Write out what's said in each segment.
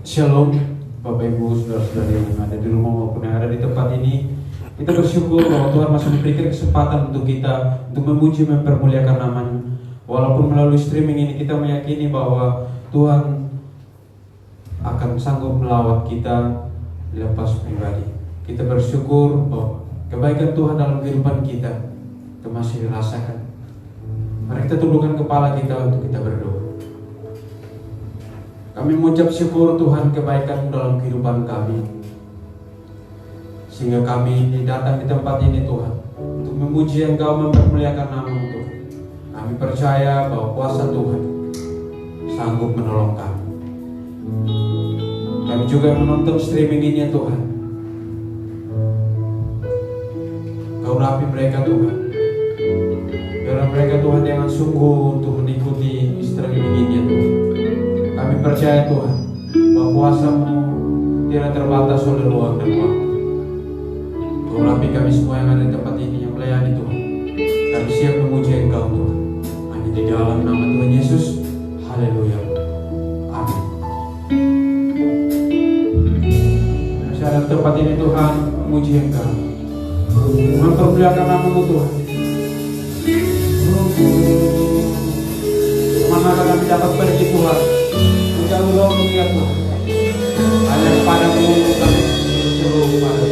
Shalom Bapak Ibu Saudara-saudari yang ada di rumah maupun yang ada di tempat ini. Kita bersyukur bahwa Tuhan masih memberikan kesempatan untuk kita untuk memuji mempermuliakan namanya. Walaupun melalui streaming ini kita meyakini bahwa Tuhan akan sanggup melawat kita lepas pribadi. Kita bersyukur bahwa kebaikan Tuhan dalam kehidupan kita masih dirasakan. Mari kita tundukkan kepala kita untuk kita berdoa. Kami mengucap syukur Tuhan kebaikan dalam kehidupan kami, sehingga kami datang di tempat ini Tuhan untuk memuji Engkau, mempermuliakan nama-Mu Tuhan. Kami percaya bahwa kuasa Tuhan sanggup menolong kami. Kami juga menonton streaming ini ya Tuhan. Kau urapi mereka Tuhan. Biarlah mereka Tuhan jangan sungguh untuk mengikuti streaming ini ya Tuhan. Kami percaya Tuhan bahwa kuasa-Mu tidak terbatas oleh ruang dan waktu. Kau urapi kami semua yang ada di tempat ini, yang melayani Tuhan. Kami siap memuji Engkau Tuhan. Hanya di dalam nama Tuhan Yesus. Haleluya. Amin. Saya ada di tempat ini Tuhan, memuji Engkau, mempermuliakan nama-Mu Tuhan. Kemana kami dapat pergi Tuhan? Jauh ya Tuhan, hanya kepadamu kami seluruh pada.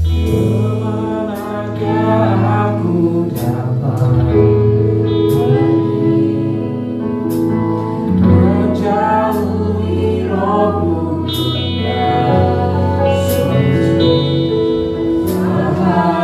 Kemanakah aku dapat pergi, menjauhi rohmu yang suci, sahabat.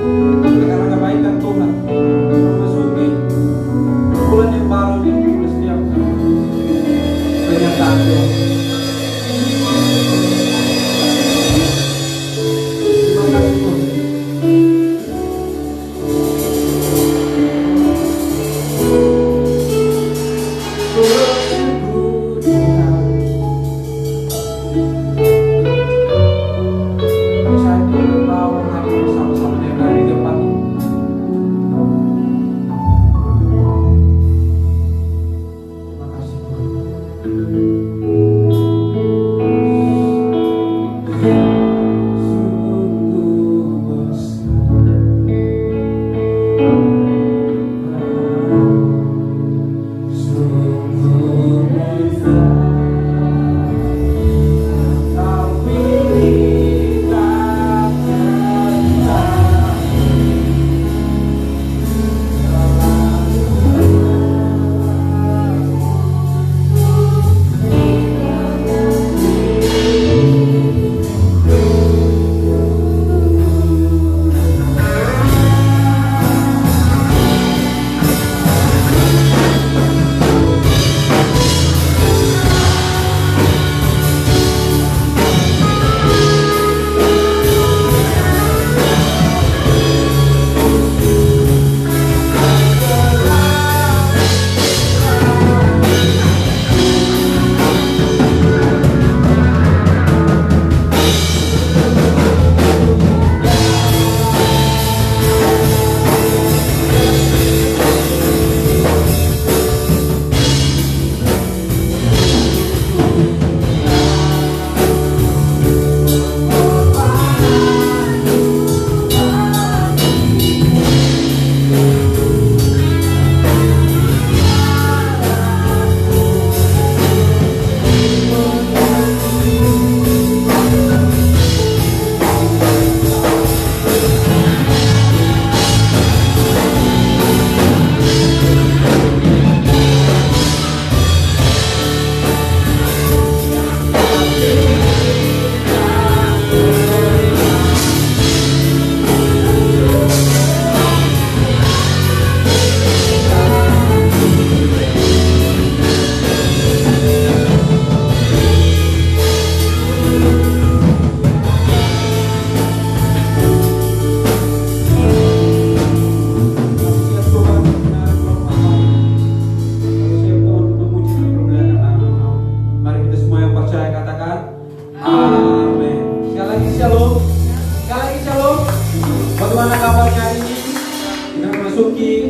Karena kebaikan Tuhan memasuki bulan yang baru yang kita setiap pernyataan Tuhan. Terima kasih Tuhan.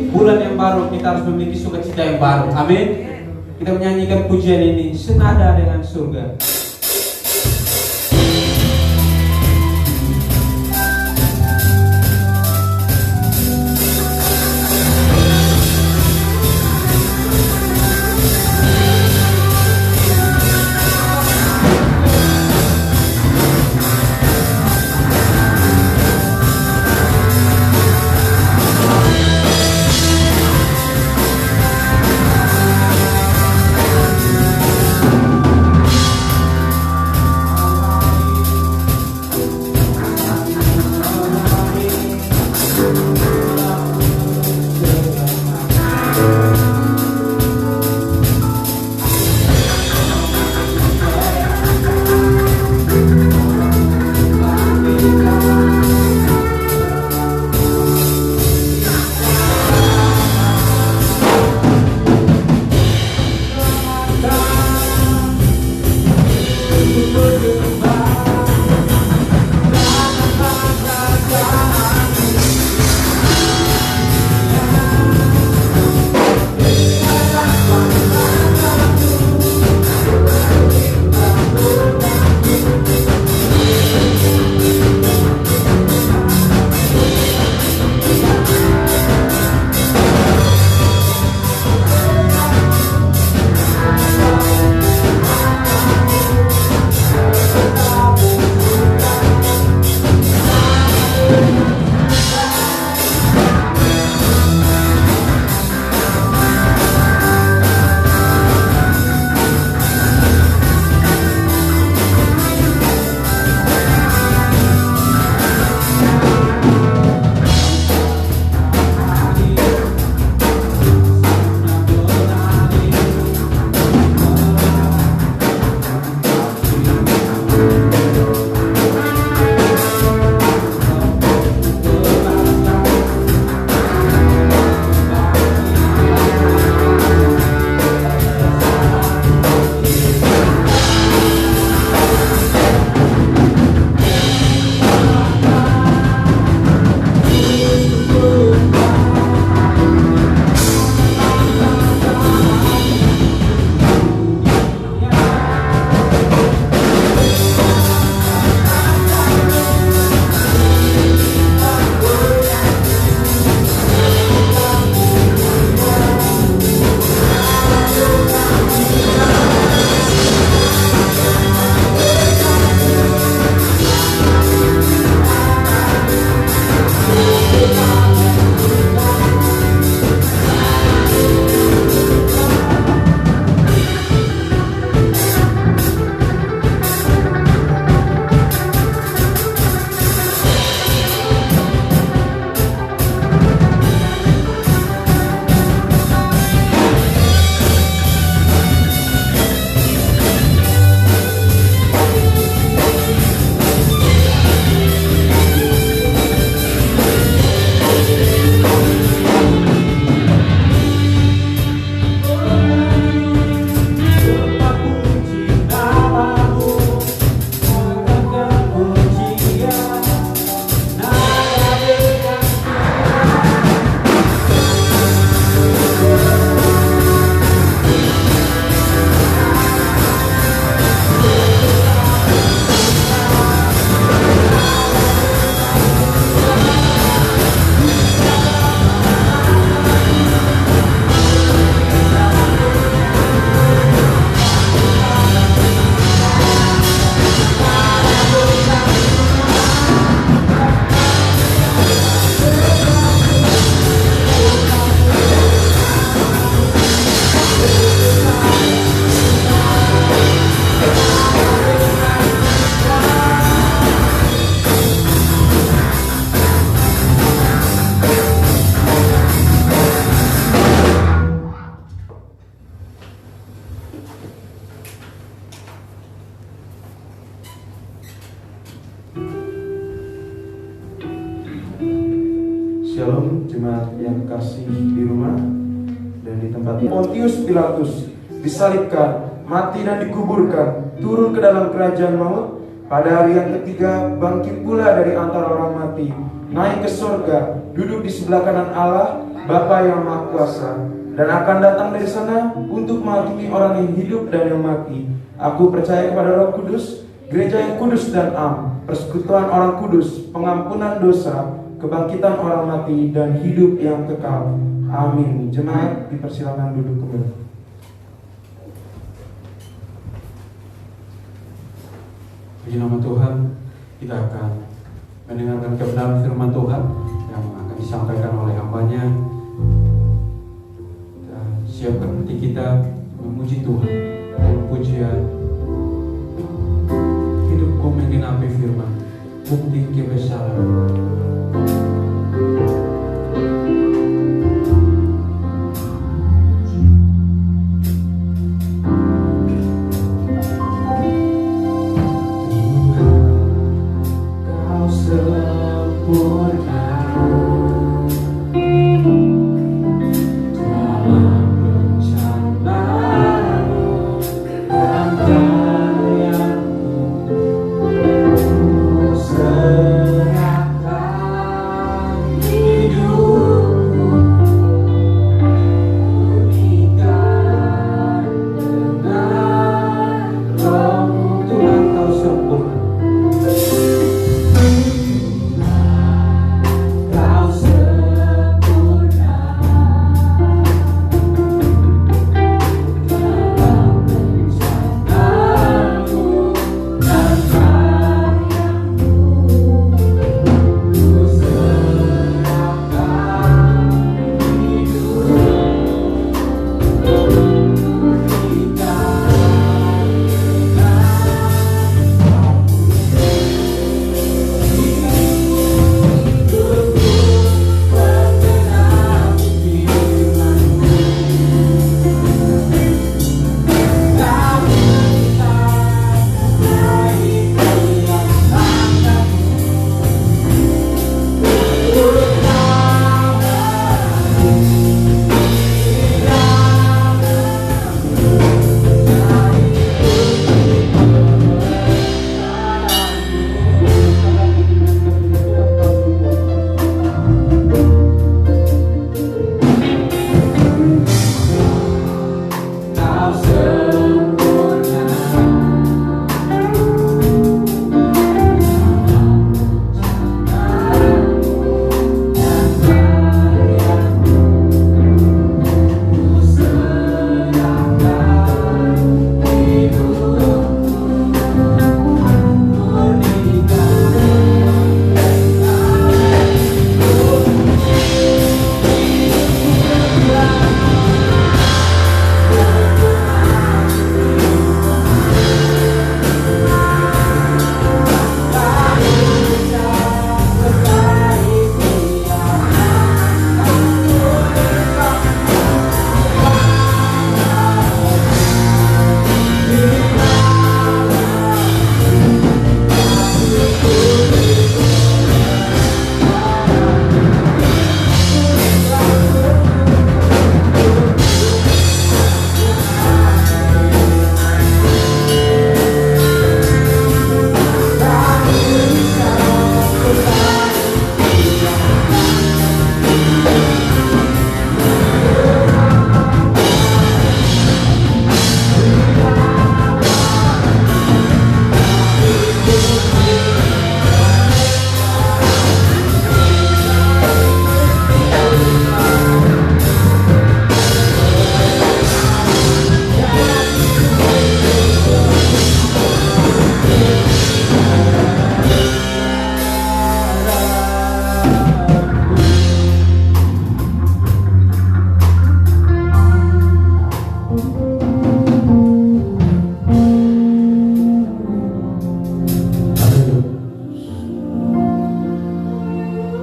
Bulan yang baru kita harus memiliki sukacita yang baru. Amin. Kita menyanyikan pujian ini senada dengan surga. Shalom jemaat yang kekasih di rumah dan di tempat ini. Pontius Pilatus disalibkan, mati dan dikuburkan, turun ke dalam kerajaan maut. Pada hari yang ketiga bangkit pula dari antara orang mati, naik ke surga, duduk di sebelah kanan Allah Bapa yang Maha Kuasa, dan akan datang dari sana untuk menghakimi orang yang hidup dan yang mati. Aku percaya kepada Roh Kudus, gereja yang kudus dan am, persekutuan orang kudus, pengampunan dosa, kebangkitan orang mati, dan hidup yang kekal. Amin. Jemaat dipersilakan duduk kembali. Puji nama Tuhan, kita akan mendengarkan kebenaran firman Tuhan yang akan disampaikan oleh hamba-Nya. Kita siapkan hati kita memuji Tuhan dengan pujian. Hidupku menggenapi firman, bukti kebesaran.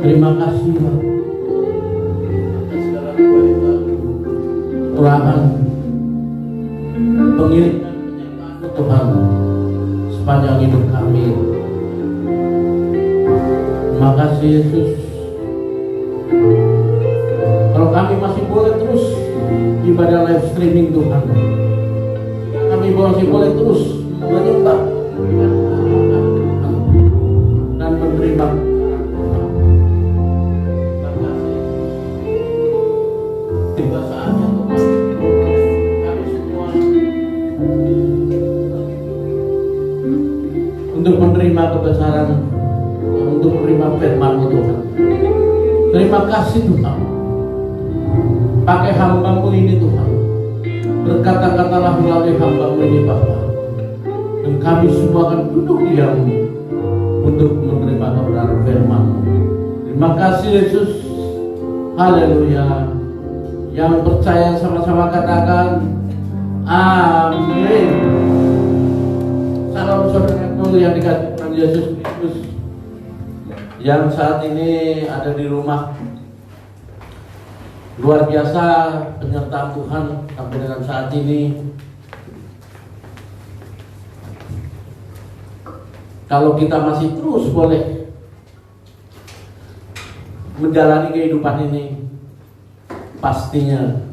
Terima kasih atas segala kebaikan, Tuhan, pengiringan penyertaan Tuhan sepanjang hidup kami. Terima kasih Yesus ibadah live streaming Tuhan. Kami masih boleh terus menyembah dan menerima. Tiba saatnya Tuhan, kami semua untuk menerima kebesaran, untuk menerima firman-Mu Tuhan. Terima kasih Tuhan. Pakai hamba-Mu ini Tuhan. Berkata-katalah melalui hamba-Mu ini Bapa. Dan kami semua akan duduk diam untuk menerima kebenaran firman-Mu. Terima kasih Yesus. Haleluya. Yang percaya sama-sama katakan amin. Salam saudaraku yang dikasihi Tuhan Yesus Kristus, yang saat ini ada di rumah. Luar biasa penyertaan Tuhan sampai dengan saat ini. Kalau kita masih terus boleh menjalani kehidupan ini, pastinya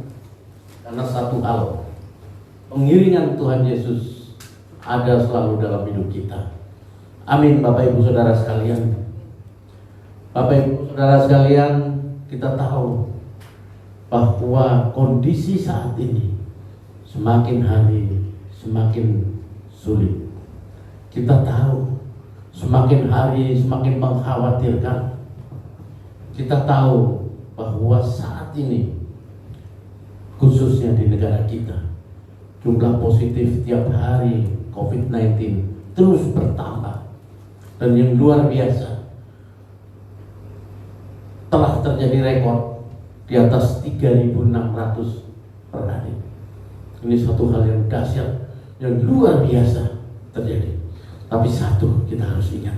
karena satu hal, pengiringan Tuhan Yesus ada selalu dalam hidup kita. Amin. Bapak Ibu Saudara sekalian, Bapak Ibu Saudara sekalian, kita tahu bahwa kondisi saat ini semakin hari semakin sulit. Kita tahu semakin hari semakin mengkhawatirkan. Kita tahu bahwa saat ini, khususnya di negara kita, jumlah positif tiap hari COVID-19 terus bertambah. Dan yang luar biasa, telah terjadi rekor di atas 3.600 per hari. Ini suatu hal yang dahsyat, yang luar biasa terjadi. Tapi satu kita harus ingat,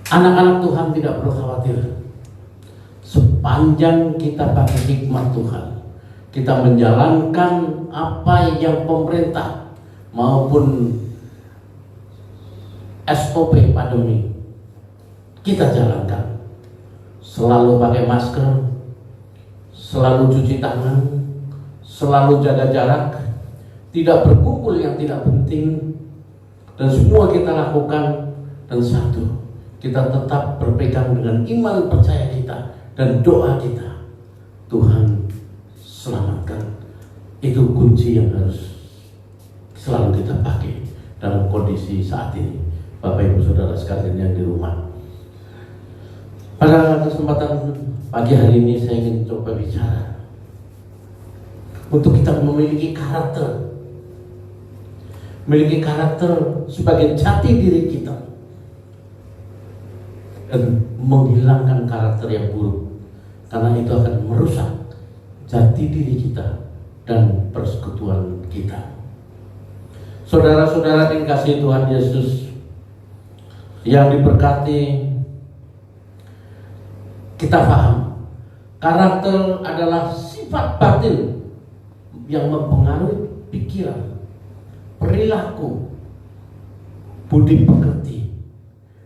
anak-anak Tuhan tidak perlu khawatir. Sepanjang kita pakai hikmat Tuhan, kita menjalankan apa yang pemerintah maupun SOP pandemi kita jalankan. Selalu pakai masker, selalu cuci tangan, selalu jaga jarak, tidak berkumpul yang tidak penting, dan semua kita lakukan. Dan satu, kita tetap berpegang dengan iman percaya kita dan doa kita. Tuhan selamatkan. Itu kunci yang harus selalu kita pakai dalam kondisi saat ini. Bapak Ibu Saudara sekalian yang di rumah, pada kesempatan pagi hari ini saya ingin coba bicara untuk kita memiliki karakter sebagai jati diri kita, dan menghilangkan karakter yang buruk, karena itu akan merusak jati diri kita dan persekutuan kita. Saudara-saudara yang dikasihi Tuhan Yesus yang diberkati, kita paham karakter adalah sifat batin yang mempengaruhi pikiran, perilaku, budi pekerti,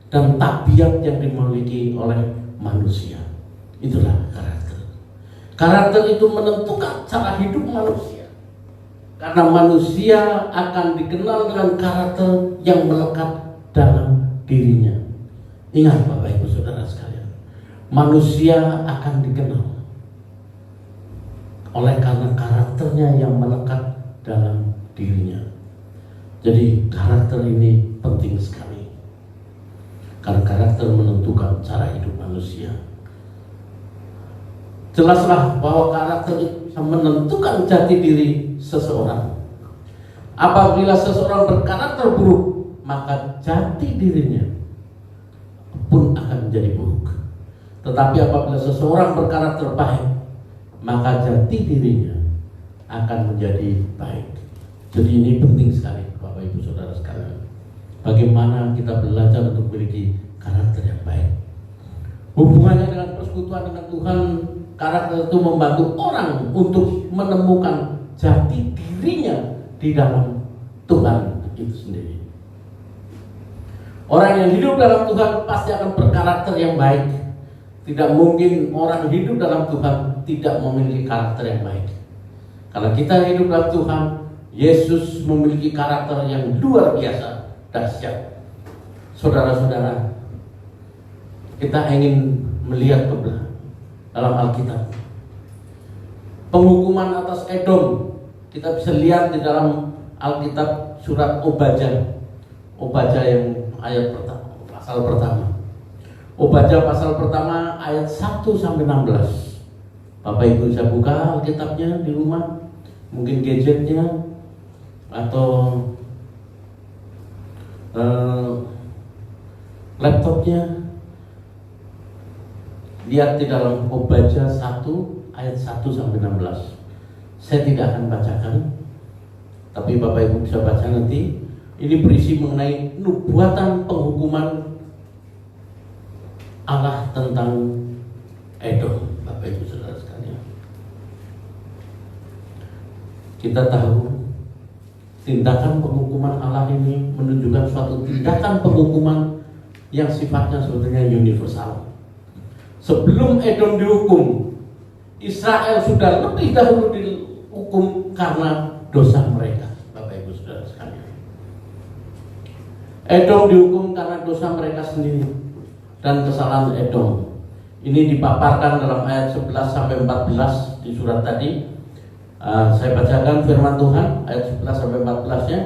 dan tabiat yang dimiliki oleh manusia. Itulah karakter. Karakter itu menentukan cara hidup manusia, karena manusia akan dikenal dengan karakter yang melekat dalam dirinya. Ingat Bapak Ibu Saudara sekalian, manusia akan dikenal oleh karena karakternya yang melekat dalam dirinya. Jadi karakter ini penting sekali, karena karakter menentukan cara hidup manusia. Jelaslah bahwa karakter itu bisa menentukan jati diri seseorang. Apabila seseorang berkarakter buruk, maka jati dirinya pun akan menjadi buruk. Tetapi apabila seseorang berkarakter baik, maka jati dirinya akan menjadi baik. Jadi ini penting sekali Bapak Ibu Saudara sekalian. Bagaimana kita belajar untuk memiliki karakter yang baik. Hubungannya dengan persekutuan dengan Tuhan, karakter itu membantu orang untuk menemukan jati dirinya di dalam Tuhan itu sendiri. Orang yang hidup dalam Tuhan pasti akan berkarakter yang baik. Tidak mungkin orang hidup dalam Tuhan tidak memiliki karakter yang baik. Kalau kita hidup dalam Tuhan, Yesus memiliki karakter yang luar biasa, dahsyat. Saudara-saudara, kita ingin melihat ke belakang dalam Alkitab. Penghukuman atas Edom kita bisa lihat di dalam Alkitab surat Obadja. Obadja yang ayat pertama, pasal pertama. Obadja pasal pertama ayat 1 sampai 16. Bapak Ibu bisa buka Alkitabnya di rumah, mungkin gadgetnya atau laptopnya. Lihat di dalam Obadja 1 ayat 1 sampai 16. Saya tidak akan bacakan, tapi Bapak Ibu bisa baca nanti. Ini berisi mengenai nubuatan penghukuman Allah tentang Edom. Bapak Ibu Saudara sekalian, kita tahu tindakan penghukuman Allah ini menunjukkan suatu tindakan penghukuman yang sifatnya sebetulnya universal. Sebelum Edom dihukum, Israel sudah lebih dahulu dihukum karena dosa mereka. Bapak Ibu Saudara sekalian, Edom dihukum karena dosa mereka sendiri dan kesalahan Edom. Ini dipaparkan dalam ayat 11 sampai 14 di surat tadi. Saya bacakan firman Tuhan ayat 11 sampai 14-nya.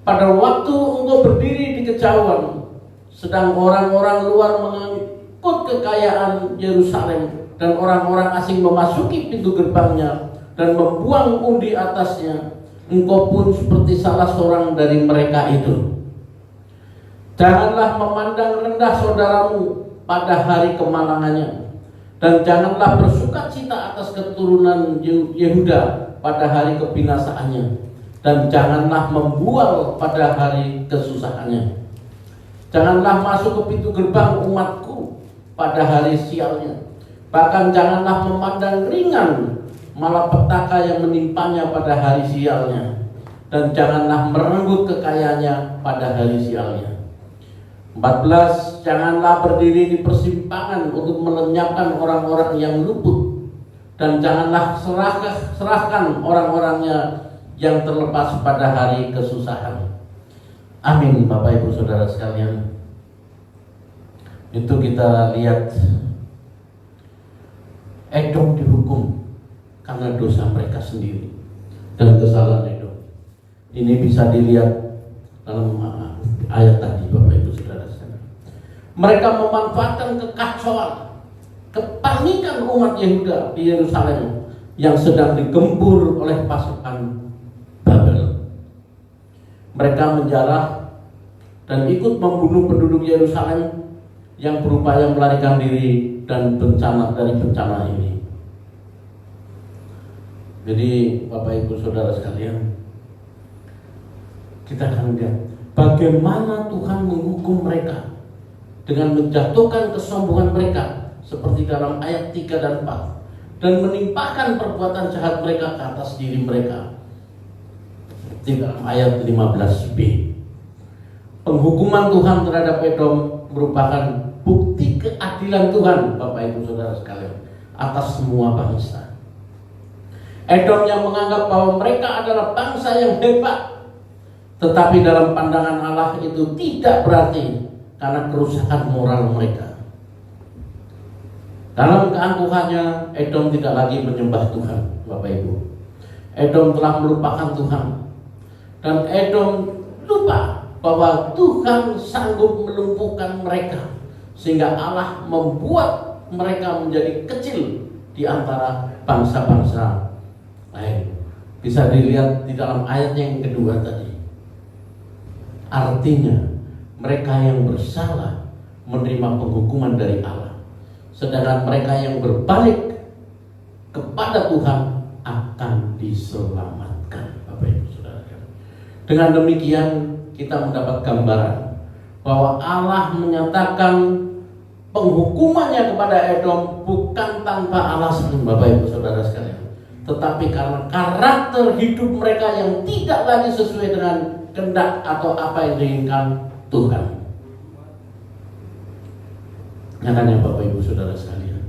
Pada waktu engkau berdiri di kejauhan, sedang orang-orang luar mengangkut kekayaan Yerusalem dan orang-orang asing memasuki pintu gerbangnya dan membuang undi atasnya, engkau pun seperti salah seorang dari mereka itu. Janganlah memandang rendah saudaramu pada hari kemenangannya, dan janganlah bersuka cita atas keturunan Yehuda pada hari kebinasaannya, dan janganlah membual pada hari kesusahannya. Janganlah masuk ke pintu gerbang umatku pada hari sialnya, bahkan janganlah memandang ringan malapetaka yang menimpanya pada hari sialnya, dan janganlah merenggut kekayaannya pada hari sialnya. 14. Janganlah berdiri di persimpangan untuk melenyapkan orang-orang yang luput, dan janganlah serahkan orang-orangnya yang terlepas pada hari kesusahan. Amin. Bapak Ibu Saudara sekalian, itu kita lihat Edom dihukum karena dosa mereka sendiri dan kesalahan Edom. Ini bisa dilihat dalam ayat tadi, Bapak Ibu Saudara. Mereka memanfaatkan kekacauan, kepanikan umat Yehuda di Yerusalem yang sedang digempur oleh pasukan Babel. Mereka menjarah dan ikut membunuh penduduk Yerusalem yang berupaya melarikan diri dan dari bencana ini. Jadi Bapak Ibu Saudara sekalian, kita akan lihat bagaimana Tuhan menghukum mereka dengan menjatuhkan kesombongan mereka seperti dalam ayat 3 dan 4, dan menimpakan perbuatan jahat mereka ke atas diri mereka di dalam ayat 15b. Penghukuman Tuhan terhadap Edom merupakan bukti keadilan Tuhan, Bapak Ibu Saudara sekalian, atas semua bangsa. Edom yang menganggap bahwa mereka adalah bangsa yang hebat, tetapi dalam pandangan Allah itu tidak berarti karena kerusakan moral mereka. Dalam keangkuhannya, Edom tidak lagi menyembah Tuhan, Bapak Ibu. Edom telah melupakan Tuhan, dan Edom lupa bahwa Tuhan sanggup melumpuhkan mereka, sehingga Allah membuat mereka menjadi kecil di antara bangsa-bangsa lain. Bisa dilihat di dalam ayat yang kedua tadi. Artinya mereka yang bersalah menerima penghukuman dari Allah, sedangkan mereka yang berbalik kepada Tuhan akan diselamatkan, Bapak Ibu Saudara. Dengan demikian kita mendapat gambaran bahwa Allah menyatakan penghukumannya kepada Edom bukan tanpa alasan, Bapak Ibu Saudara sekalian, tetapi karena karakter hidup mereka yang tidak lagi sesuai dengan kehendak atau apa yang diinginkan Tuhan. Nyatanya Bapak Ibu Saudara sekalian,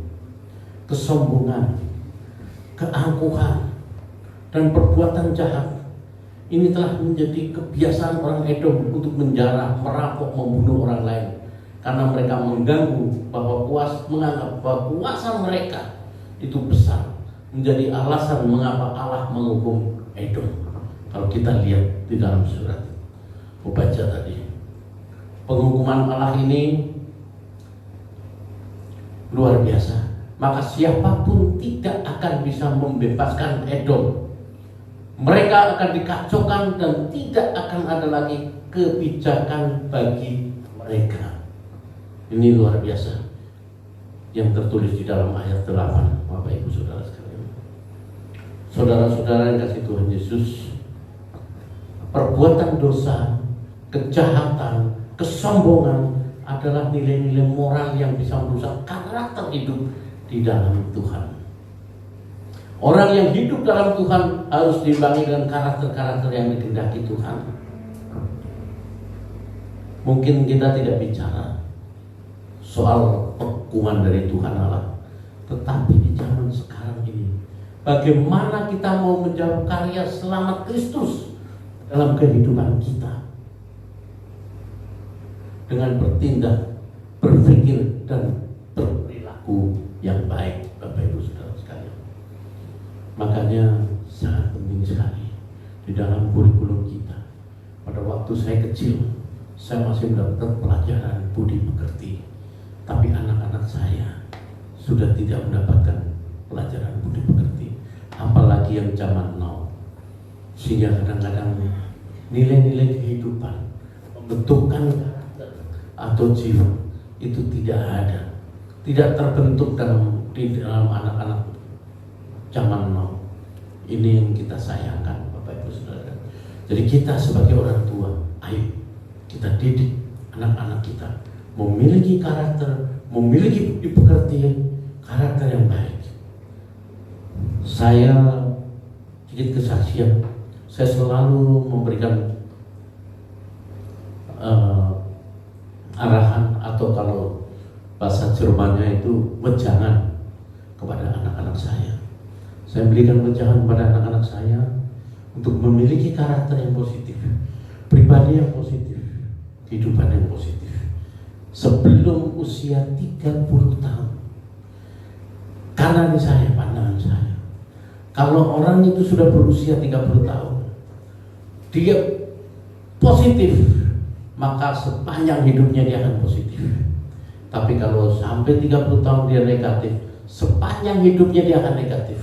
kesombongan, keangkuhan, dan perbuatan jahat ini telah menjadi kebiasaan orang Edom untuk menjarah, merampok, membunuh orang lain, karena mereka mengganggu menganggap bahwa kuasa mereka itu besar, menjadi alasan mengapa Allah menghukum Edom. Kalau kita lihat di dalam surat membaca tadi, penghukuman Allah ini luar biasa. Maka siapapun tidak akan bisa membebaskan Edom. Mereka akan dikacaukan dan tidak akan ada lagi kebijakan bagi mereka. Ini luar biasa yang tertulis di dalam ayat 8, Bapak Ibu Saudara sekalian. Saudara-saudara yang kasih Tuhan Yesus, perbuatan dosa, kejahatan, kesombongan adalah nilai-nilai moral yang bisa merusak karakter hidup di dalam Tuhan. Orang yang hidup dalam Tuhan harus diimbangi dengan karakter-karakter yang dikehendaki Tuhan. Mungkin kita tidak bicara soal hukuman dari Tuhan Allah, tetapi di zaman sekarang ini, bagaimana kita mau menjawab karya selamat Kristus dalam kehidupan kita dengan bertindak, berpikir, dan berperilaku yang baik, Bapak Ibu Saudara sekalian. Makanya sangat penting sekali di dalam kurikulum kita. Pada waktu saya kecil, saya masih mendapatkan pelajaran budi pekerti, tapi anak-anak saya sudah tidak mendapatkan pelajaran budi pekerti, apalagi yang zaman now. Sehingga kadang-kadang nilai-nilai kehidupan, pembentukan karakter atau jiwa itu tidak ada, tidak terbentuk di dalam anak-anak zaman now. Ini yang kita sayangkan, Bapak Ibu Saudara. Jadi kita sebagai orang tua, ayo kita didik anak-anak kita memiliki karakter, memiliki budi pekerti, karakter yang baik. Saya sedikit kesaksian, saya selalu memberikan arahan, atau kalau bahasa Jermannya itu wejangan kepada anak-anak saya. Saya berikan wejangan kepada anak-anak saya untuk memiliki karakter yang positif, pribadi yang positif, kehidupan yang positif sebelum usia 30 tahun. Karena ini saya, pandangan saya, kalau orang itu sudah berusia 30 tahun dia positif, maka sepanjang hidupnya dia akan positif. Tapi kalau sampai 30 tahun dia negatif, sepanjang hidupnya dia akan negatif.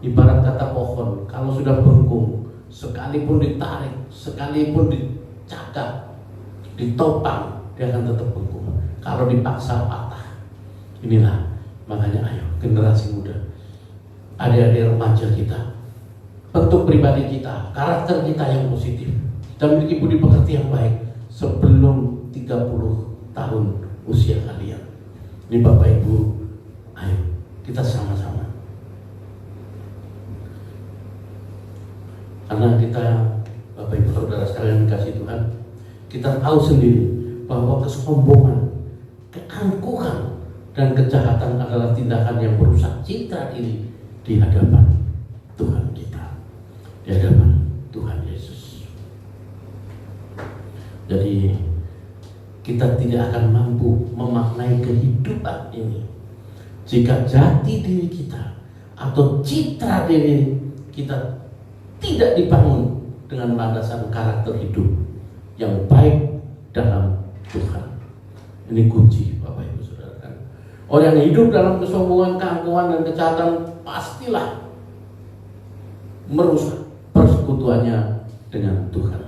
Ibarat kata pohon, kalau sudah bengkung, sekalipun ditarik, sekalipun dicakap, ditopang, dia akan tetap bengkung. Kalau dipaksa patah. Inilah, makanya ayo generasi muda, adik-adik remaja kita, bentuk pribadi kita, karakter kita yang positif, kita memiliki budi pekerti yang baik sebelum 30 tahun usia kalian. Ini Bapak Ibu, ayo kita sama-sama. Karena kita, Bapak Ibu Saudara sekalian dikasih Tuhan, kita tahu sendiri bahwa kesombongan, keangkuhan, dan kejahatan adalah tindakan yang merusak citra diri di hadapan Tuhan kita, di hadapan Tuhan Yesus. Jadi kita tidak akan mampu memaknai kehidupan ini jika jati diri kita atau citra diri kita tidak dibangun dengan landasan karakter hidup yang baik dalam Tuhan. Ini kunci, Bapak Ibu Saudara. Orang yang hidup dalam kesombongan, keangkuhan, dan kejahatan pastilah merusak persekutuannya dengan Tuhan.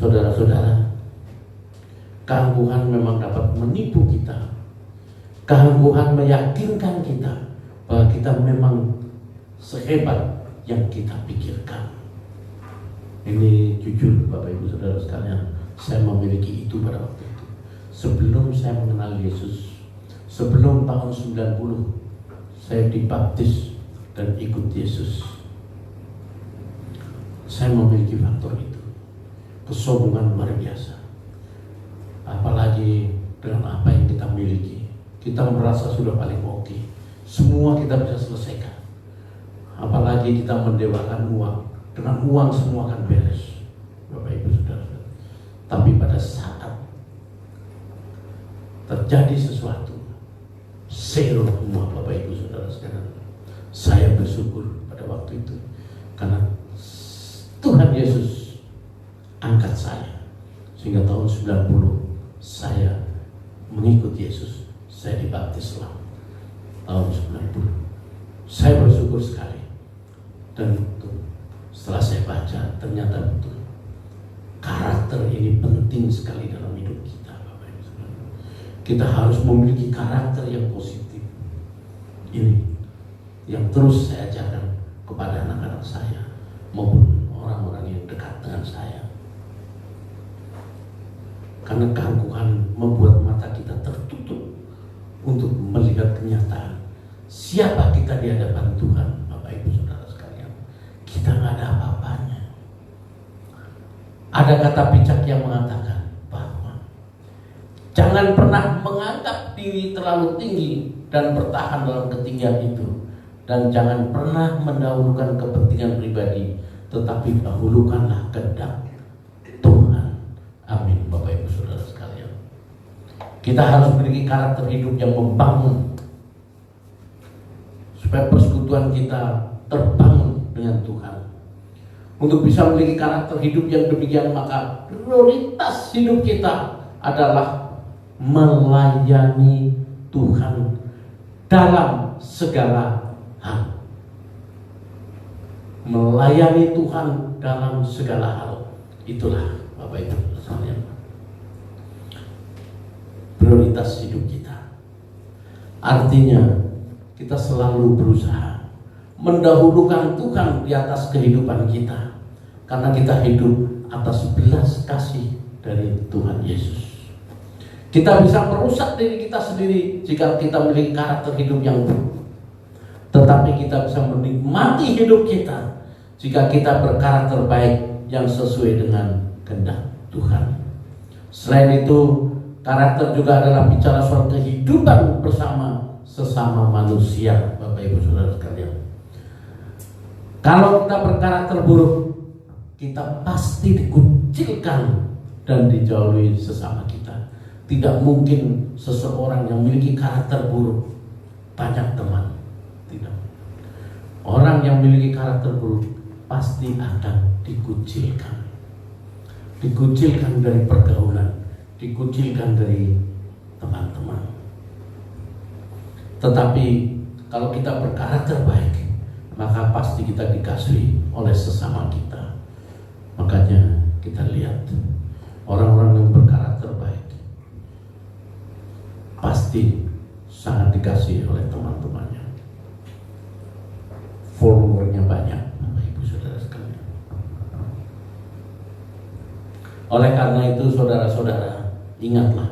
Saudara-saudara, keangkuhan memang dapat menipu kita. Keangkuhan meyakinkan kita bahwa kita memang sehebat yang kita pikirkan. Ini jujur, Bapak Ibu Saudara sekalian, saya memiliki itu pada waktu itu. Sebelum saya mengenal Yesus, sebelum tahun 90, saya dibaptis dan ikut Yesus. Saya memiliki faktor itu, kesombongan luar biasa. Apalagi kita merasa sudah paling oke. Semua kita bisa selesaikan. Apalagi kita mendewakan uang. Dengan uang semua akan beres, Bapak Ibu Saudara. Tapi pada saat terjadi sesuatu, zero semua, Bapak Ibu Saudara sekalian. Saya bersyukur pada waktu itu karena Tuhan Yesus angkat saya, sehingga tahun 90 saya mengikut Yesus. Saya dibaptis tahun 90. Saya bersyukur sekali. Dan itu setelah saya baca, ternyata betul karakter ini penting sekali dalam hidup kita, Bapak Ibu Saudara. Kita harus memiliki karakter yang positif. Ini yang terus saya ajarkan kepada anak-anak saya maupun orang-orang yang dekat dengan saya. Karena keangkuhan membuat mata kita tertutup untuk melihat kenyataan siapa kita di hadapan Tuhan, Bapak Ibu Saudara sekalian. Kita nggak ada apa-apanya. Ada kata bijak yang mengatakan bahwa jangan pernah menganggap diri terlalu tinggi dan bertahan dalam ketinggian itu, dan jangan pernah mendahulukan kepentingan pribadi, tetapi dahulukanlah kehendak Tuhan. Amin, Bapak Ibu Saudara sekalian. Kita harus memiliki karakter hidup yang membangun, supaya persekutuan kita terbangun dengan Tuhan. Untuk bisa memiliki karakter hidup yang demikian, maka prioritas hidup kita adalah melayani Tuhan dalam segala hal. Melayani Tuhan dalam segala hal. Itulah, Bapak Ibu sekalian, prioritas hidup kita. Artinya kita selalu berusaha mendahulukan Tuhan di atas kehidupan kita, karena kita hidup atas belas kasih dari Tuhan Yesus. Kita bisa merusak diri kita sendiri jika kita memiliki karakter hidup yang buruk, tetapi kita bisa menikmati hidup kita jika kita berkarakter baik yang sesuai dengan kehendak Tuhan. Selain itu, karakter juga adalah bicara soal kehidupan bersama sesama manusia, Bapak Ibu Saudara sekalian. Kalau kita berkarakter buruk, kita pasti dikucilkan dan dijauhi sesama kita. Tidak mungkin seseorang yang memiliki karakter buruk banyak teman. Tidak. Orang yang memiliki karakter buruk pasti akan dikucilkan. Dikucilkan dari pergaulan, dikucilkan dari teman-teman. Tetapi kalau kita berkarakter baik, maka pasti kita dikasihi oleh sesama kita. Makanya kita lihat orang-orang yang berkarakter baik pasti sangat dikasihi oleh teman-temannya. Followernya banyak, Bapak Ibu Saudara sekalian. Oleh karena itu, saudara-saudara, ingatlah,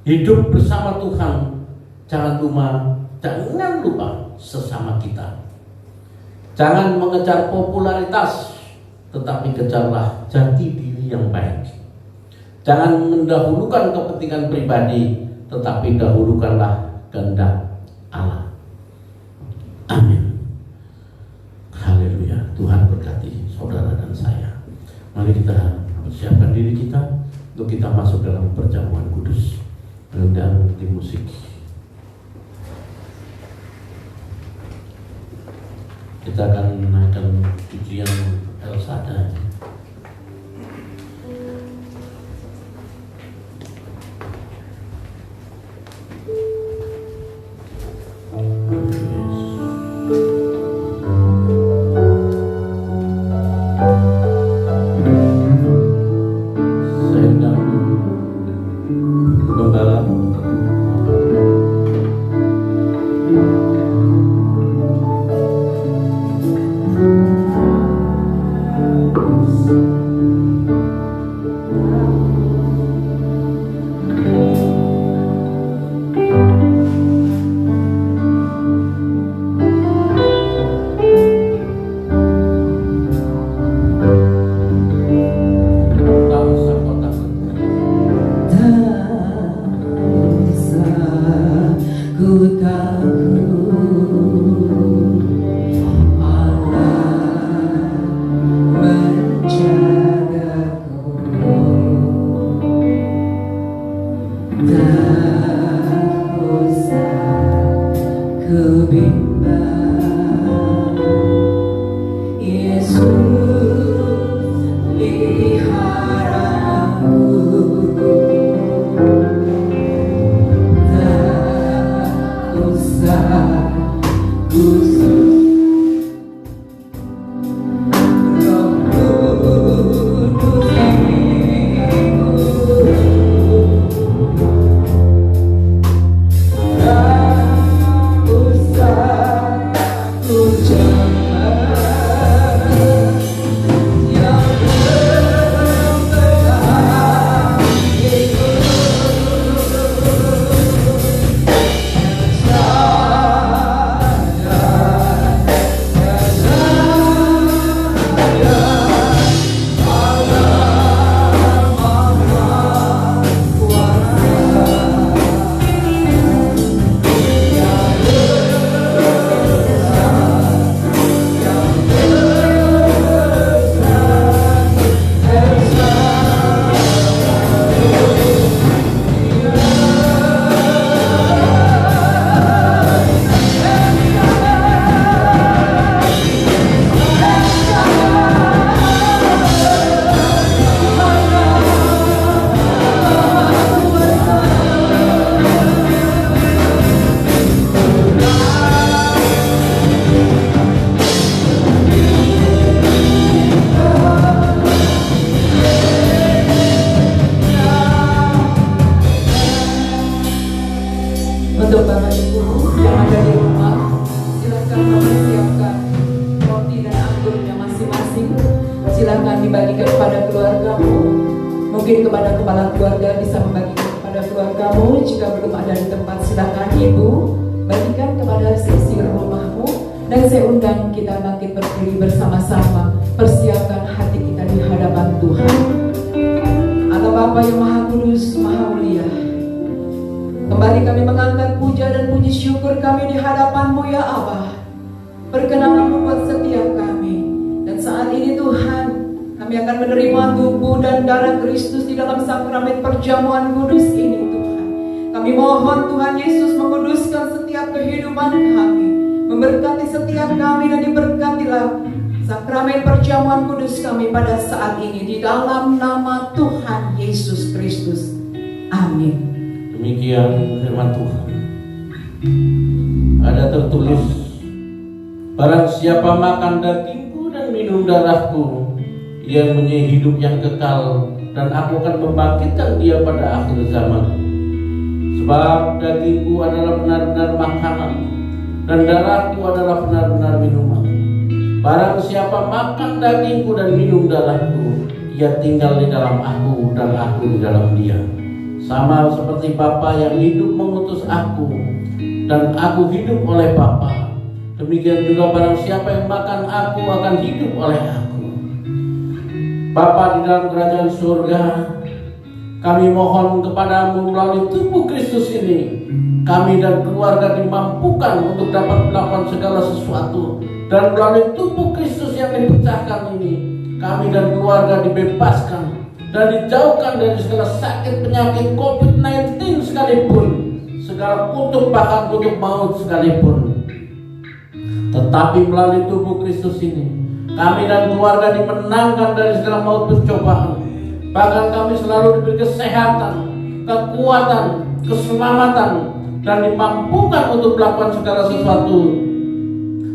hidup bersama Tuhan jangan lupa sesama kita. Jangan mengejar popularitas, tetapi kejarlah jati diri yang baik. Jangan mendahulukan kepentingan pribadi, tetapi dahulukanlah kehendak Allah. Amin. Haleluya. Tuhan berkati saudara dan saya. Mari kita persiapkan diri kita untuk kita masuk dalam perjamuan kudus. Dan di musik kita akan menaikkan pujian El Shaddai. Tak usah ku bimbang, Yesus peliharaku. Tak usah ku Untuk Bapak Ibu yang ada di rumah, silakan mempersiapkan roti dan anggurnya masing-masing. Silakan dibagikan kepada keluargamu. Mungkin kepada kepala keluarga bisa membagikan kepada keluargamu. Jika belum ada di tempat, silakan Ibu bagikan kepada sisi rumahmu. Dan saya undang kita bangkit berdiri bersama-sama, persiapkan hati kita di hadapan Tuhan. Allah Bapa yang Maha Kudus, Maha Mulia, kembali kami mengangkat puja dan puji syukur kami di hadapan-Mu ya Allah. Berkenanlah membuat setiap kami. Dan saat ini Tuhan, kami akan menerima tubuh dan darah Kristus di dalam sakramen perjamuan kudus ini Tuhan. Kami mohon Tuhan Yesus menguduskan setiap kehidupan kami, memberkati setiap kami, dan diberkatilah sakramen perjamuan kudus kami pada saat ini di dalam nama Tuhan Yesus Kristus. Amin. Demikian firman Tuhan. Ada tertulis, barang siapa makan dagingku dan minum darahku, ia mempunyai hidup yang kekal, dan aku akan membangkitkan dia pada akhir zaman. Sebab dagingku adalah benar-benar makanan, dan darahku adalah benar-benar minuman. Barang siapa makan dagingku dan minum darahku, ia tinggal di dalam aku dan aku di dalam dia. Sama seperti Bapa yang hidup mengutus aku, dan aku hidup oleh Bapa, demikian juga barang siapa yang makan aku akan hidup oleh aku. Bapa di dalam kerajaan surga, kami mohon kepadamu melalui tubuh Kristus ini, kami dan keluarga dimampukan untuk dapat melakukan segala sesuatu. Dan melalui tubuh Kristus yang dipecahkan ini, kami dan keluarga dibebaskan dan dijauhkan dari segala sakit penyakit COVID-19 sekalipun, segala kutuk bahkan kutuk maut sekalipun. Tetapi melalui tubuh Kristus ini, kami dan keluarga dimenangkan dari segala maut pencobaan. Bahkan kami selalu diberi kesehatan, kekuatan, keselamatan, dan dimampukan untuk melakukan segala sesuatu,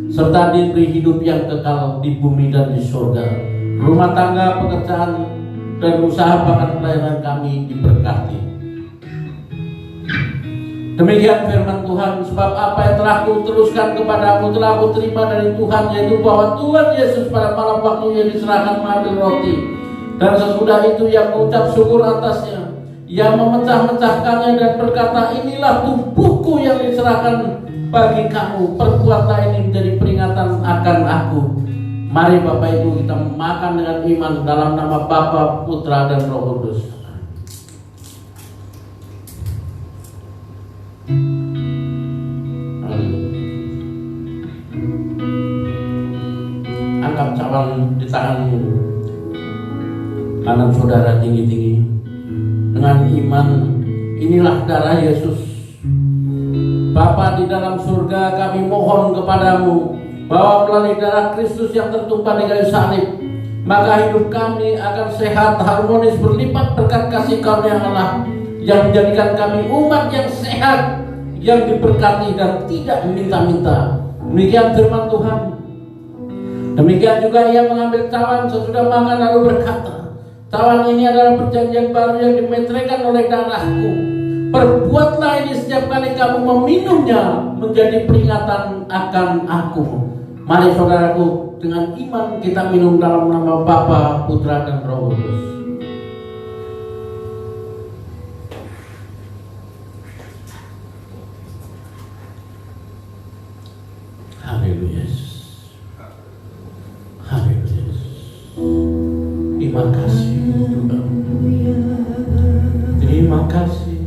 serta diberi hidup yang kekal di bumi dan di surga. Rumah tangga, pekerjaan, dan usaha bahkan pelayanan kami diberkati. Demikian firman Tuhan. Sebab apa yang telah ku teruskan kepadamu telah ku terima dari Tuhan, yaitu bahwa Tuhan Yesus pada malam waktu yang diserahkan mengambil roti, dan sesudah itu ia mengucap syukur atasnya, ia memecah-mecahkannya dan berkata, inilah tubuhku yang diserahkan bagi kamu, perbuatlah ini menjadi peringatan akan aku. Mari Bapak Ibu kita makan dengan iman dalam nama Bapa, Putra, dan Roh Kudus. Angkat cawan di tanganmu kanan saudara tinggi-tinggi. Dengan iman Inilah darah Yesus. Bapa di dalam surga, kami mohon kepadamu bahwa melalui darah Kristus yang tertumpah di kayu salib, maka hidup kami akan sehat, harmonis, berlipat berkat kasih karunia Allah yang menjadikan kami umat yang sehat, yang diberkati dan tidak meminta-minta. Demikian firman Tuhan. Demikian juga ia mengambil cawan sesudah makan lalu berkata, cawan ini adalah perjanjian baru yang dimeteraikan oleh darahku. Perbuatlah ini setiap kali kamu meminumnya menjadi peringatan akan aku. Mari saudaraku, dengan iman kita minum dalam nama Bapa, Putra dan Roh Kudus. Haleluya. Haleluya. Terima kasih Tuhan. Terima kasih.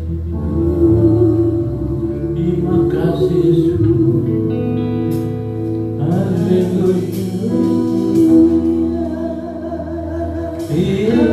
Terima kasih Yesus. Haleluya. Hallelujah.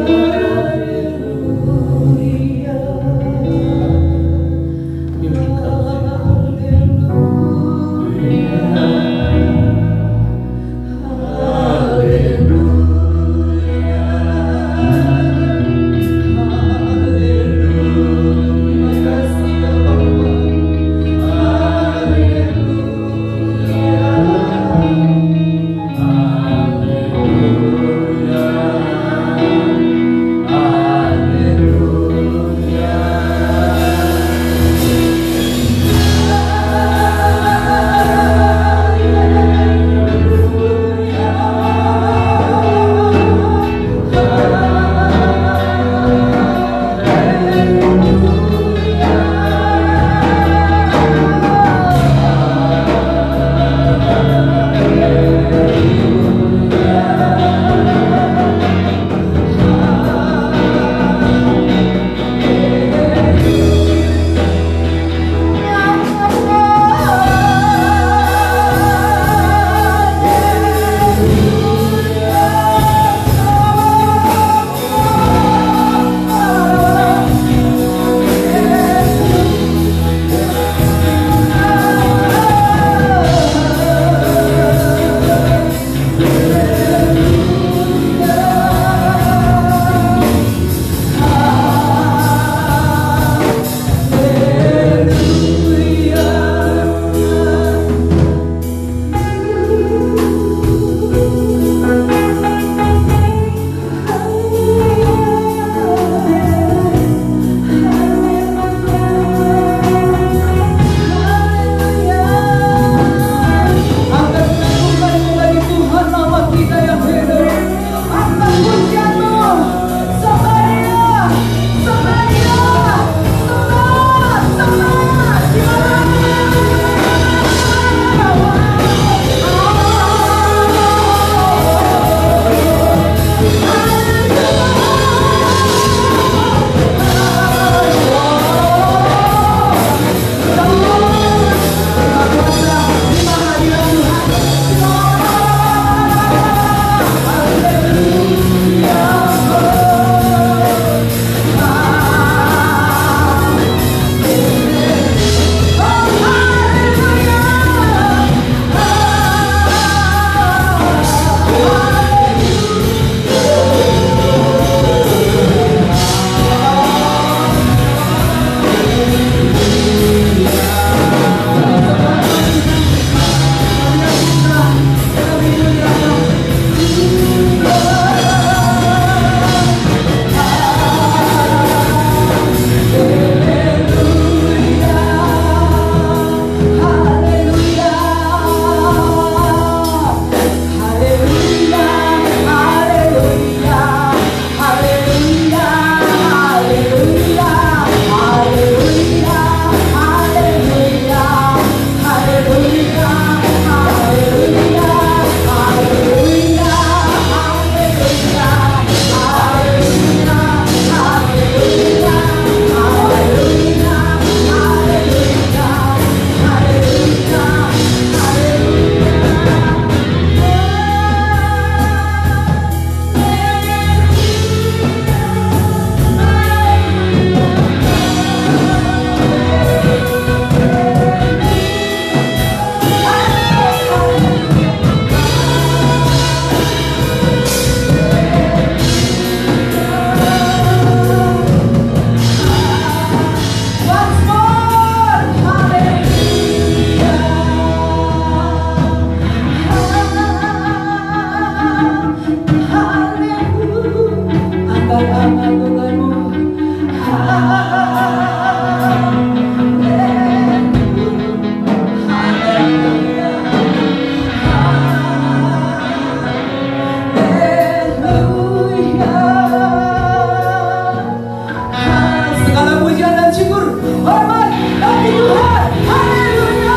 Segala pujian dan syukur, hormat bagi Tuhan. Haleluya.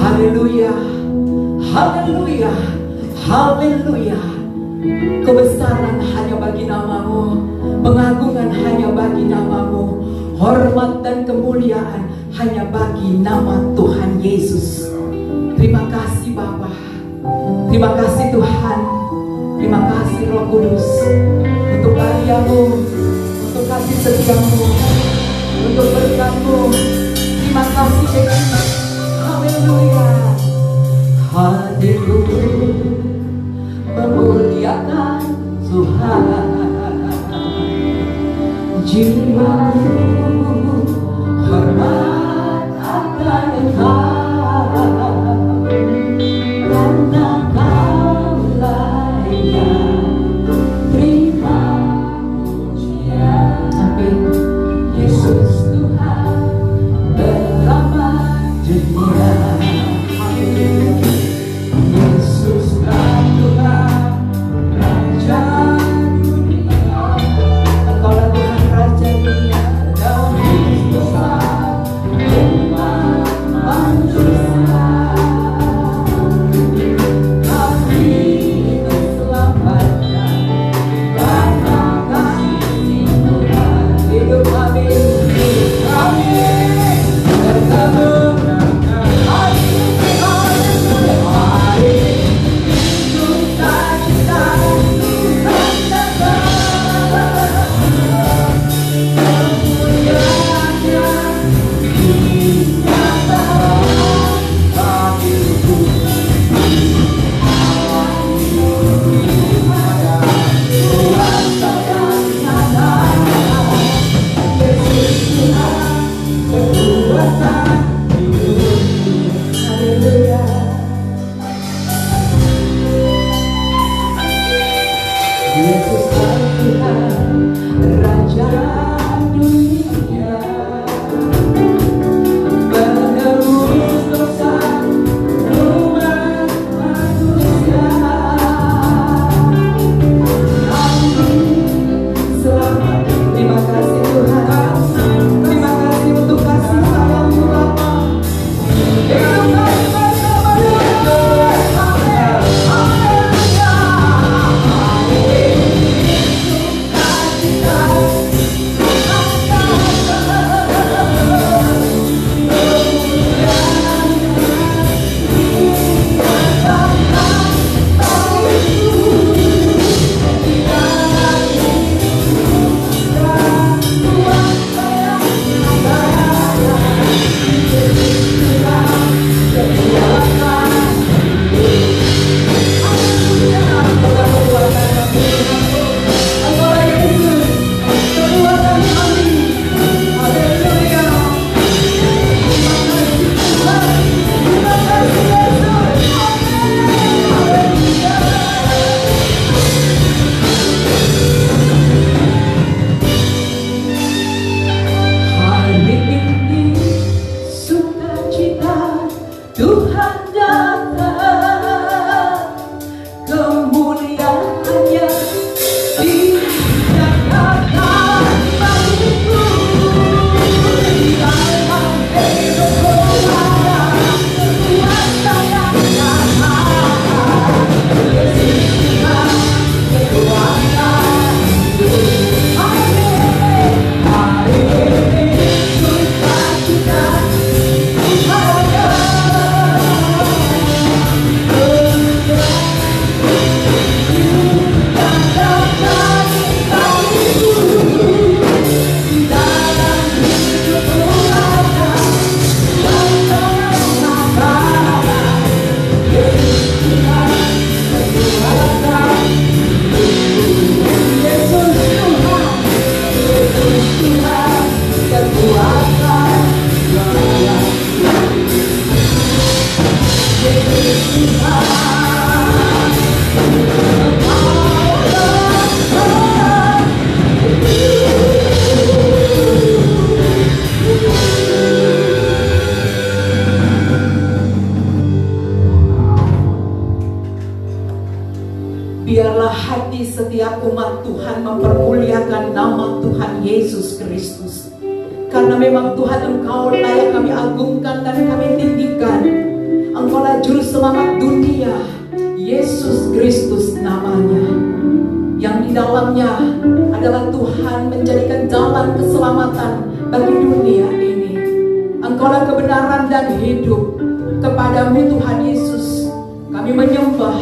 Haleluya, haleluya, haleluya. Kebesaran hanya bagi namamu, pengagungan hanya bagi namamu, hormat dan kemuliaan hanya bagi nama Tuhan Yesus. Terima kasih Bapa, terima kasih Tuhan, terima kasih Roh Kudus untuk karyamu, untuk kasih setiamu, untuk berkatmu. Terima kasih Yesus. Haleluya, haleluya, memuliakan Tuhan. Jiwaku hormat akan Engkau, karena Kaulah yang terima pujian. Amin. Yesus Tuhan bersama dunia. Tuhan datang, kemuliaan-Nya dinyatakan bagiku. Di dalam hidupku ada kekuatan yang nyata. Yesus Tuhan, kekuatan hari ini sukacita ada. Biarlah hati setiap umat Tuhan mempermuliakan nama Tuhan Yesus Kristus. Karena memang Tuhan, Engkau layak kami agungkan dan kami tinggikan. Engkaulah juru selamat dunia, Yesus Kristus namanya, yang di dalamnya adalah Tuhan menjadikan jalan keselamatan bagi dunia ini. Engkaulah kebenaran dan hidup. Kepadamu Tuhan Yesus kami menyembah,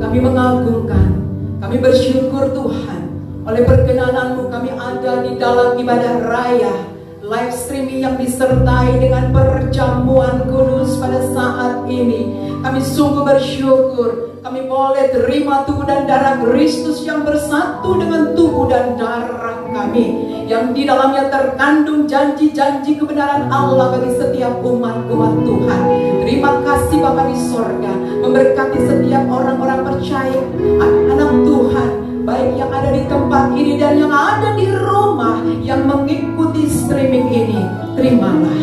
kami mengagungkan, kami bersyukur Tuhan. Oleh perkenananmu kami ada di dalam ibadah raya live streaming yang disertai dengan perjamuan kudus pada saat ini. Kami sungguh bersyukur kami boleh terima tubuh dan darah Kristus yang bersatu dengan tubuh dan darah kami, yang di dalamnya terkandung janji-janji kebenaran Allah bagi setiap umat-umat Tuhan. Terima kasih Bapa di sorga, memberkati setiap orang-orang percaya, anak-anak Tuhan, baik yang ada di tempat ini dan yang ada di rumah yang mengikuti streaming ini. Terimalah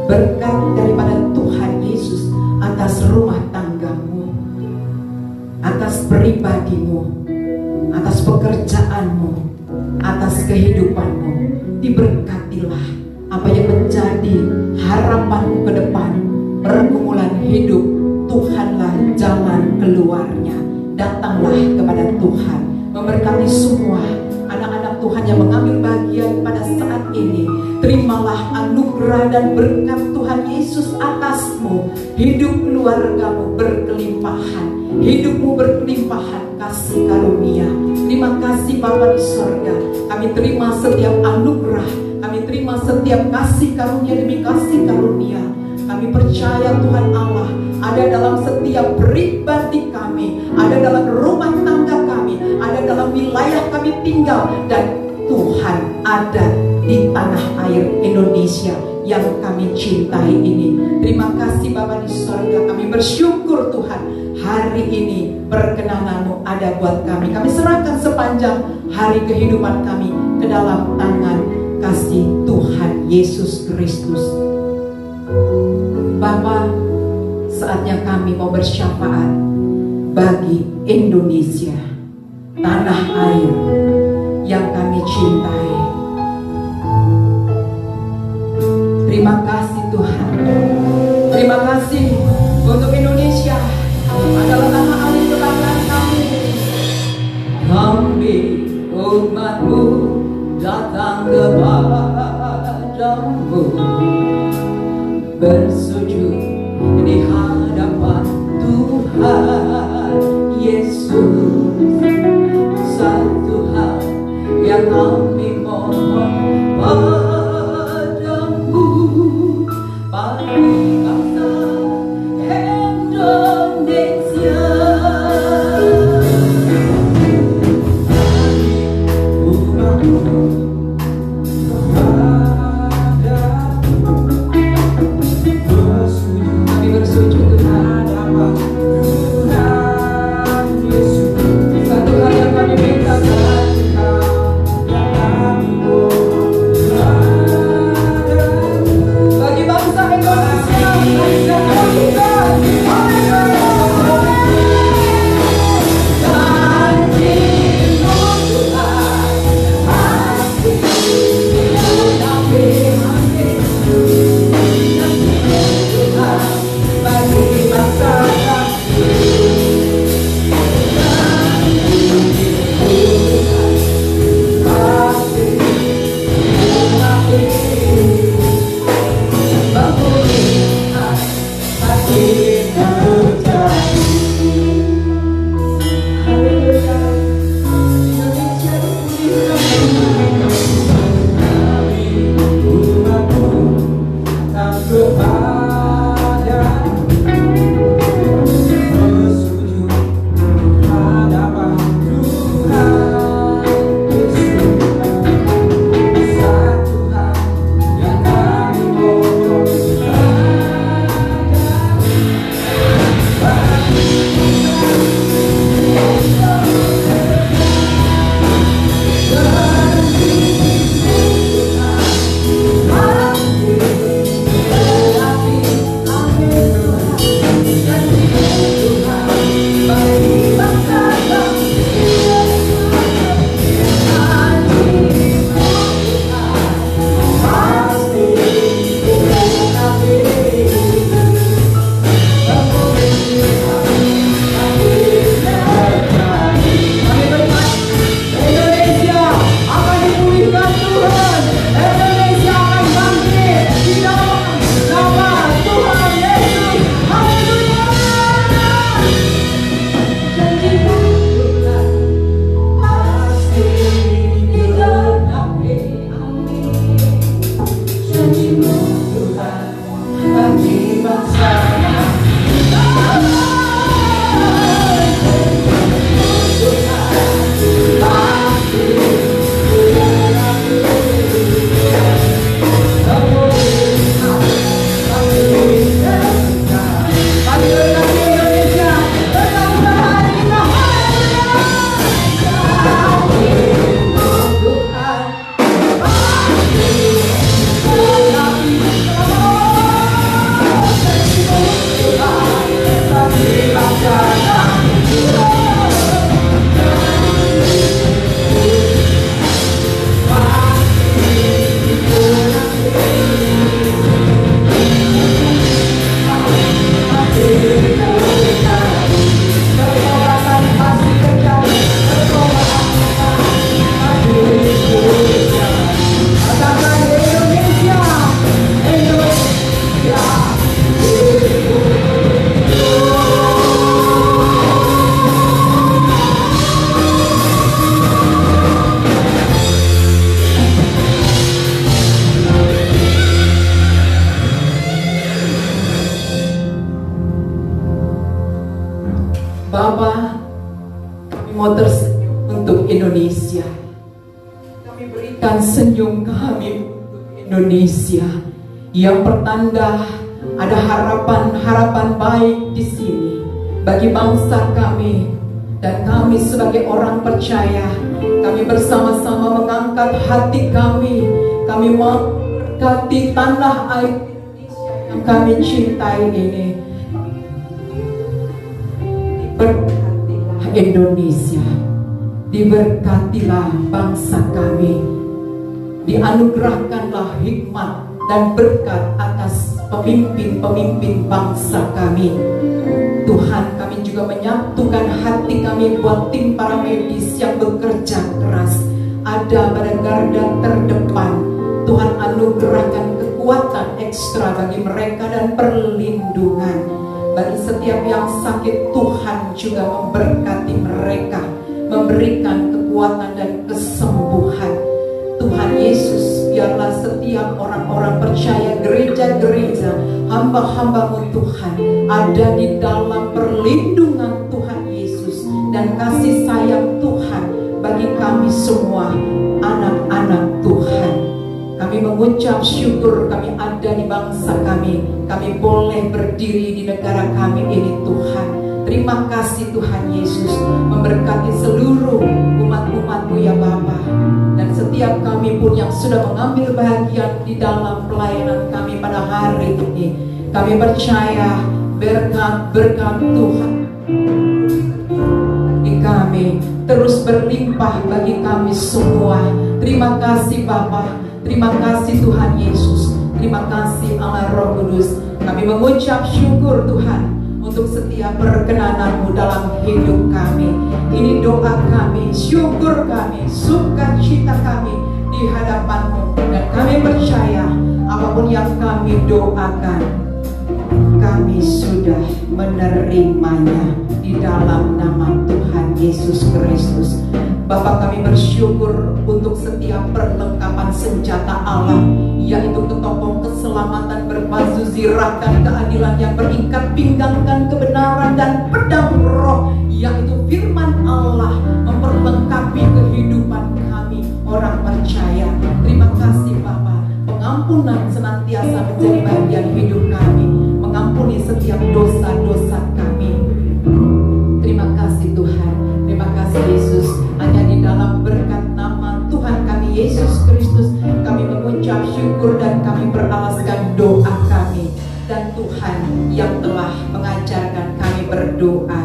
berkat daripada Tuhan Yesus atas rumah tanggamu, atas pribadimu, atas pekerjaanmu, atas kehidupanmu. Diberkatilah apa yang menjadi harapanmu ke depan. Pergumulan hidup, Tuhanlah jalan keluarnya. Datanglah kepada Tuhan. Memberkati semua anak-anak Tuhan yang mengambil bagian pada saat ini. Terimalah anugerah dan berkat Tuhan Yesus atasmu. Hidup keluargamu berkelimpahan, hidupmu berkelimpahan kasih karunia. Terima kasih Bapa di sorga. Kami terima setiap anugerah, kami terima setiap kasih karunia demi kasih karunia. Kami percaya Tuhan Allah ada dalam setiap pribadi kami, ada dalam rumah tangga kami, ada dalam wilayah kami tinggal, dan Tuhan ada di tanah air Indonesia yang kami cintai ini. Terima kasih Bapa di sorga. Kami bersyukur Tuhan, hari ini perkenanan-Mu ada buat kami. Kami serahkan sepanjang hari kehidupan kami ke dalam tangan kasih Tuhan Yesus Kristus. Bapa, saatnya kami mau bersyafaat bagi Indonesia, tanah air yang kami cintai. Terima kasih Tuhan. Terima kasih untuk Indonesia adalah tanah air kebanggaan kami. Kami umat-Mu datang kepadamu, bersujud di hadapan Tuhan Yesus. Satu hal yang kami mohon padamu, bagi bangsa Indonesia. Kami bersujud di hadapan Bapa, kami mau tersenyum untuk Indonesia. Kami berikan senyum kami untuk Indonesia yang pertanda ada harapan-harapan baik di sini bagi bangsa kami. Dan kami sebagai orang percaya, kami bersama-sama mengangkat hati kami. Kami mau berkati tanah air Indonesia yang kami cintai ini. Diberkatilah Indonesia, diberkatilah bangsa kami, dianugerahkanlah hikmat dan berkat atas pemimpin-pemimpin bangsa kami. Tuhan, kami juga menyatukan hati kami buat tim para medis yang bekerja keras, ada pada garda terdepan. Tuhan, anugerahkan kekuatan ekstra bagi mereka dan perlindungan. Bagi setiap yang sakit, Tuhan juga memberkati mereka, memberikan kekuatan dan kesembuhan. Tuhan Yesus, biarlah setiap orang-orang percaya, gereja-gereja, hamba-hamba-Mu Tuhan, ada di dalam perlindungan Tuhan Yesus dan kasih sayang Tuhan bagi kami semua, anak-anak Tuhan. Kami mengucap syukur kami ada di bangsa kami. Kami boleh berdiri di negara kami ini, Tuhan. Terima kasih Tuhan Yesus, memberkati seluruh umat-umat-Mu ya Bapa. Dan setiap kami pun yang sudah mengambil bagian di dalam pelayanan kami pada hari ini, kami percaya berkat-berkat Tuhan bagi kami terus berlimpah bagi kami semua. Terima kasih Bapa, terima kasih Tuhan Yesus, terima kasih Allah Roh Kudus. Kami mengucap syukur Tuhan untuk setiap perkenanan-Mu dalam hidup kami. Ini doa kami, syukur kami, sukacita kami di hadapan-Mu. Dan kami percaya apapun yang kami doakan, kami sudah menerimanya di dalam nama Tuhan Yesus Kristus. Bapa, kami bersyukur untuk setiap perlengkapan senjata Allah, yaitu ketopong keselamatan, berbaju zirahkan keadilan yang berikat pinggangkan kebenaran, dan pedang roh, yaitu firman Allah, memperlengkapi kehidupan kami orang percaya. Terima kasih Bapa, pengampunan senantiasa menjadi bagian hidup kami, mengampuni setiap dosa-dosa kami. Terima kasih Tuhan, terima kasih Yesus. Hanya di dalam berkat nama Tuhan kami Yesus Kristus, kami mengucap syukur dan kami beralaskan doa kami. Dan Tuhan yang telah mengajarkan kami berdoa.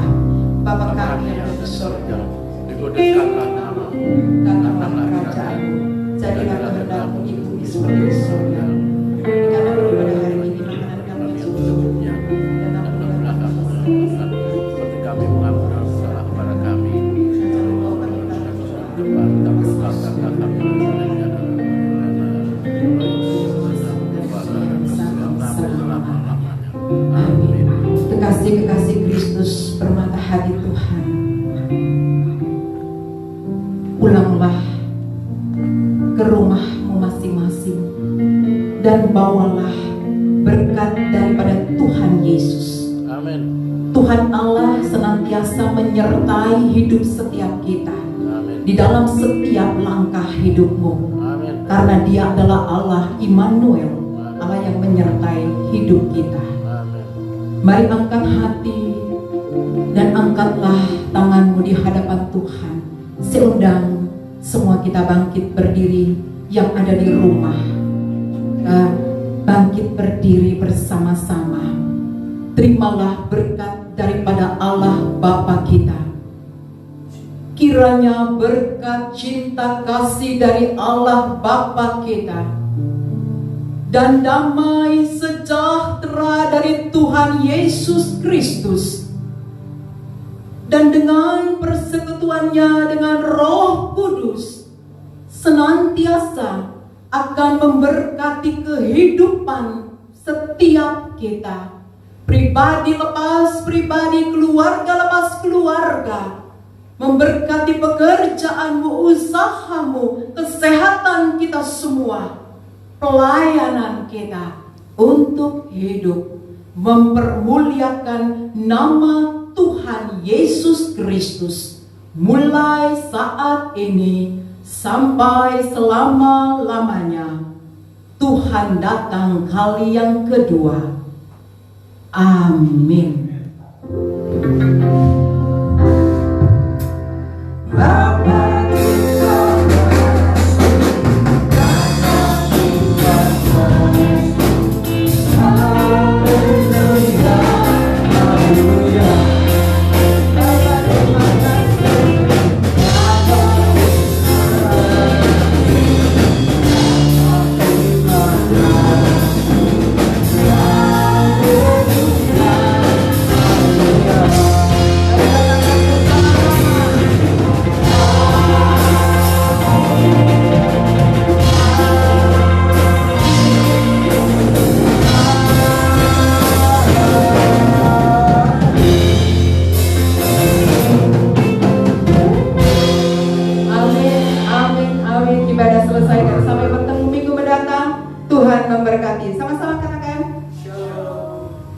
Bapa kami yang ada di surga, dikuduskanlah nama-Mu, datanglah kerajaan-Mu, jadilah kehendak-Mu di bumi seperti di surga. Berikanlah kami pada hari ini makanan kami yang secukupnya, dan ampunilah kami seperti kami mengampuni orang bersalah kepada kami. Depan kami belakanglah kami Amin. Kekasih-kekasih Kristus permata hati Tuhan, pulanglah ke rumahmu masing-masing dan bawalah berkat daripada Tuhan Yesus. Amin. Tuhan Allah senantiasa menyertai hidup setiap kita. Amin. Di dalam setiap langkah hidupmu. Amin. Karena Dia adalah Allah Immanuel, Allah yang menyertai hidup kita. Amin. Mari angkat hati dan angkatlah tanganmu di hadapan Tuhan. Seundang semua kita bangkit berdiri yang ada di rumah. Bangkit berdiri bersama-sama. Terimalah berkat daripada Allah Bapa kita. Kiranya berkat cinta kasih dari Allah Bapa kita dan damai sejahtera dari Tuhan Yesus Kristus dan dengan persekutuannya dengan Roh Kudus senantiasa akan memberkati kehidupan setiap kita, pribadi lepas pribadi, keluarga lepas keluarga, memberkati pekerjaanmu, usahamu, kesehatan kita semua, pelayanan kita untuk hidup mempermuliakan nama Tuhan Tuhan Yesus Kristus mulai saat ini sampai selama-lamanya. Tuhan datang kali yang kedua. Amin. Ibadah selesai dan sampai bertemu minggu mendatang. Tuhan memberkati. Sama-sama katakan